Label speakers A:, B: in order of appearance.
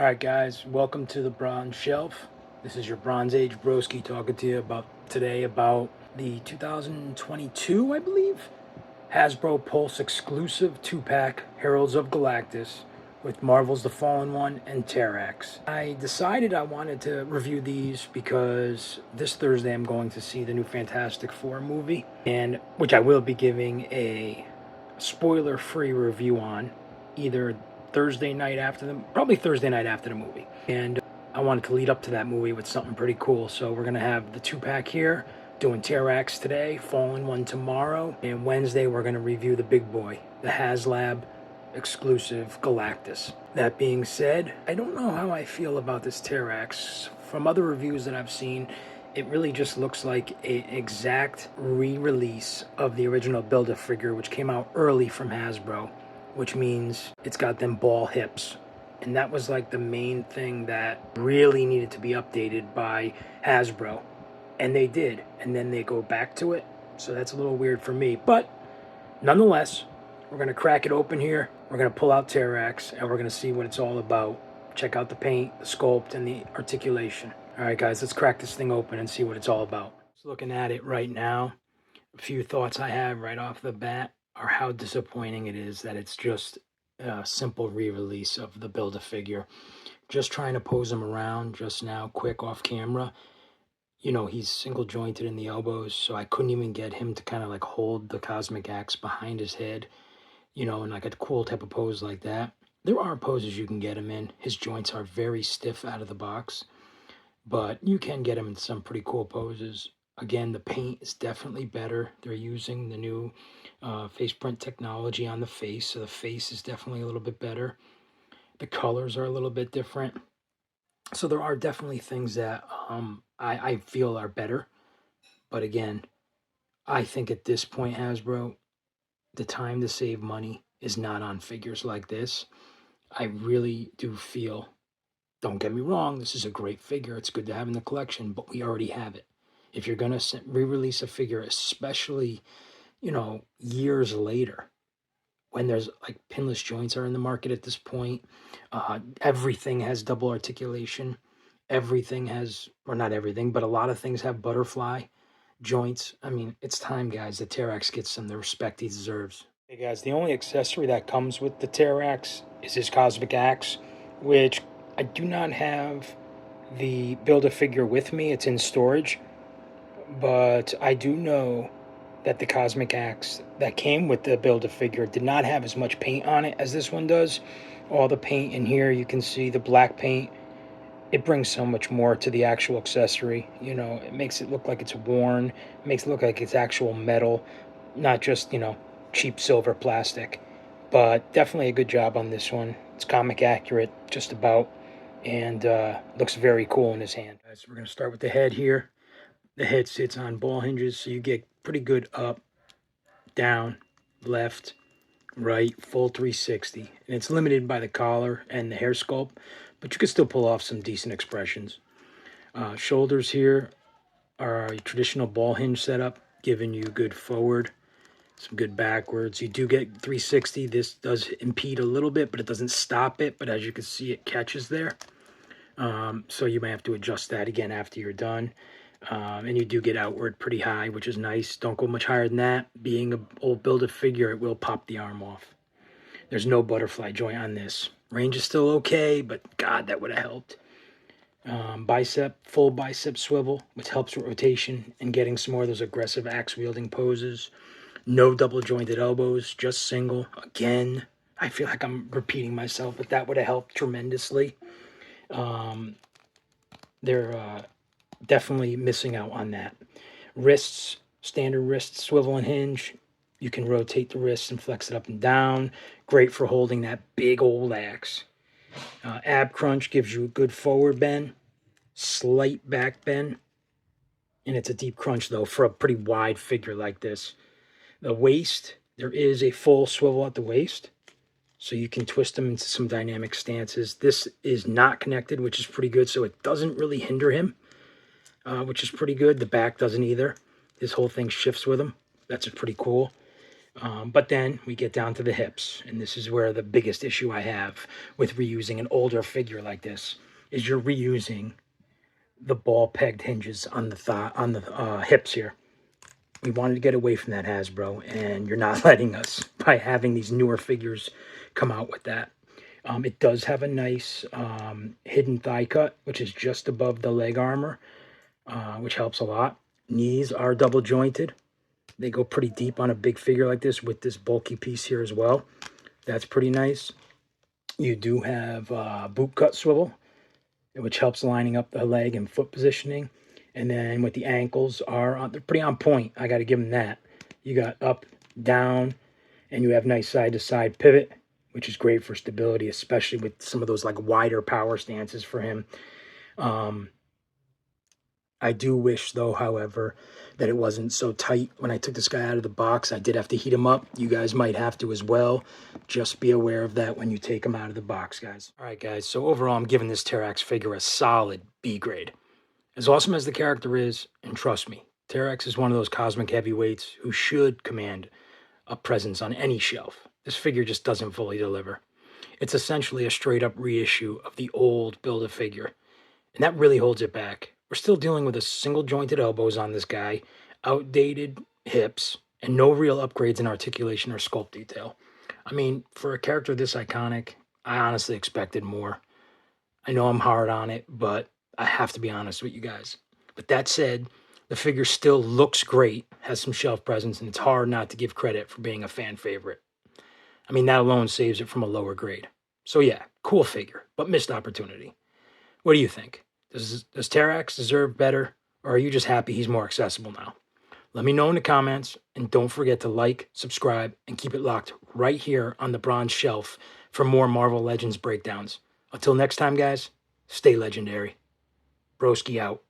A: Alright guys, welcome to the Bronze Shelf. This is your Bronze Age broski talking to you about the 2022, I believe, Hasbro Pulse exclusive 2-pack Heralds of Galactus with Marvel's The Fallen One and Terrax. I decided I wanted to review these because this Thursday I'm going to see the new Fantastic Four movie, and which I will be giving a spoiler-free review on either Thursday night after probably Thursday night after the movie. And I wanted to lead up to that movie with something pretty cool. So we're going to have the 2-pack here, doing Terrax today, Fallen One tomorrow, and Wednesday we're going to review the big boy, the HasLab exclusive Galactus. That being said, I don't know how I feel about this Terrax. From other reviews that I've seen, it really just looks like an exact re-release of the original Build-A-Figure, which came out early from Hasbro, which means it's got them ball hips. And that was like the main thing that really needed to be updated by Hasbro. And they did. And then they go back to it. So that's a little weird for me. But nonetheless, we're going to crack it open here. We're going to pull out Terrax and we're going to see what it's all about. Check out the paint, the sculpt, and the articulation. All right, guys, let's crack this thing open and see what it's all about. Just looking at it right now, a few thoughts I have right off the bat are how disappointing it is that it's just a simple re-release of the Build-A-Figure. Just trying to pose him around just now, quick off camera. You know, he's single jointed in the elbows, so I couldn't even get him to kind of like hold the cosmic axe behind his head, you know, in like a cool type of pose like that. There are poses you can get him in. His joints are very stiff out of the box, but you can get him in some pretty cool poses. Again, the paint is definitely better. They're using the new face print technology on the face, so the face is definitely a little bit better. The colors are a little bit different. So there are definitely things that I feel are better. But again, I think at this point, Hasbro, the time to save money is not on figures like this. I really do feel, don't get me wrong, this is a great figure. It's good to have in the collection, but we already have it. If you're going to re-release a figure, especially, you know, years later, when there's like pinless joints are in the market at this point, everything has double articulation. Everything has, or not everything, but a lot of things have butterfly joints. I mean, it's time, guys, that Terrax gets some the respect he deserves. Hey, guys, the only accessory that comes with the Terrax is his cosmic axe, which I do not have the Build-A-Figure with me. It's in storage. But I do know that the cosmic axe that came with the Build-A-Figure did not have as much paint on it as this one does. All the paint in here, you can see the black paint. It brings so much more to the actual accessory. You know, it makes it look like it's worn. It makes it look like it's actual metal, not just, you know, cheap silver plastic. But definitely a good job on this one. It's comic accurate, just about, and looks very cool in his hand. So we're going to start with the head here. The head sits on ball hinges, so you get pretty good up, down, left, right, full 360. And it's limited by the collar and the hair sculpt, but you can still pull off some decent expressions. Shoulders here are a traditional ball hinge setup, giving you good forward, some good backwards. You do get 360. This does impede a little bit, but it doesn't stop it. But as you can see, it catches there. So you may have to adjust that again after you're done. And you do get outward pretty high, which is nice. Don't go much higher than that. Being an old Build-A-Figure, it will pop the arm off. There's no butterfly joint on this. Range is still okay, but God, that would have helped. Full bicep swivel, which helps with rotation and getting some more of those aggressive axe-wielding poses. No double jointed elbows, just single. Again, I feel like I'm repeating myself, but that would have helped tremendously. They're definitely missing out on that. Wrists, standard wrist swivel and hinge. You can rotate the wrists and flex it up and down. Great for holding that big old axe. Ab crunch gives you a good forward bend, slight back bend, and it's a deep crunch though for a pretty wide figure like this. The waist, there is a full swivel at the waist, so you can twist them into some dynamic stances. This is not connected, which is pretty good, so it doesn't really hinder him, which is pretty good. The back doesn't either. This whole thing shifts with him. That's pretty cool. But then we get down to the hips, and this is where the biggest issue I have with reusing an older figure like this is you're reusing the ball pegged hinges on the hips here. We wanted to get away from that, Hasbro, and you're not letting us by having these newer figures come out with that. It does have a nice hidden thigh cut, which is just above the leg armor, which helps a lot. Knees are double jointed. They go pretty deep on a big figure like this with this bulky piece here as well. That's pretty nice. You do have boot cut swivel, which helps lining up the leg and foot positioning. And then with the ankles they're pretty on point. I got to give them that. You got up, down, and you have nice side-to-side pivot, which is great for stability, especially with some of those like wider power stances for him. I do wish, though, however, that it wasn't so tight. When I took this guy out of the box, I did have to heat him up. You guys might have to as well. Just be aware of that when you take him out of the box, guys. All right, guys, so overall, I'm giving this Terrax figure a solid B grade. As awesome as the character is, and trust me, Terrax is one of those cosmic heavyweights who should command a presence on any shelf. This figure just doesn't fully deliver. It's essentially a straight-up reissue of the old Build-A-Figure, and that really holds it back. We're still dealing with a single-jointed elbows on this guy, outdated hips, and no real upgrades in articulation or sculpt detail. I mean, for a character this iconic, I honestly expected more. I know I'm hard on it, but I have to be honest with you guys. But that said, the figure still looks great, has some shelf presence, and it's hard not to give credit for being a fan favorite. I mean, that alone saves it from a lower grade. So yeah, cool figure, but missed opportunity. What do you think? Does Terrax deserve better, or are you just happy he's more accessible now? Let me know in the comments, and don't forget to like, subscribe, and keep it locked right here on the Bronze Shelf for more Marvel Legends breakdowns. Until next time, guys, stay legendary. Broski out.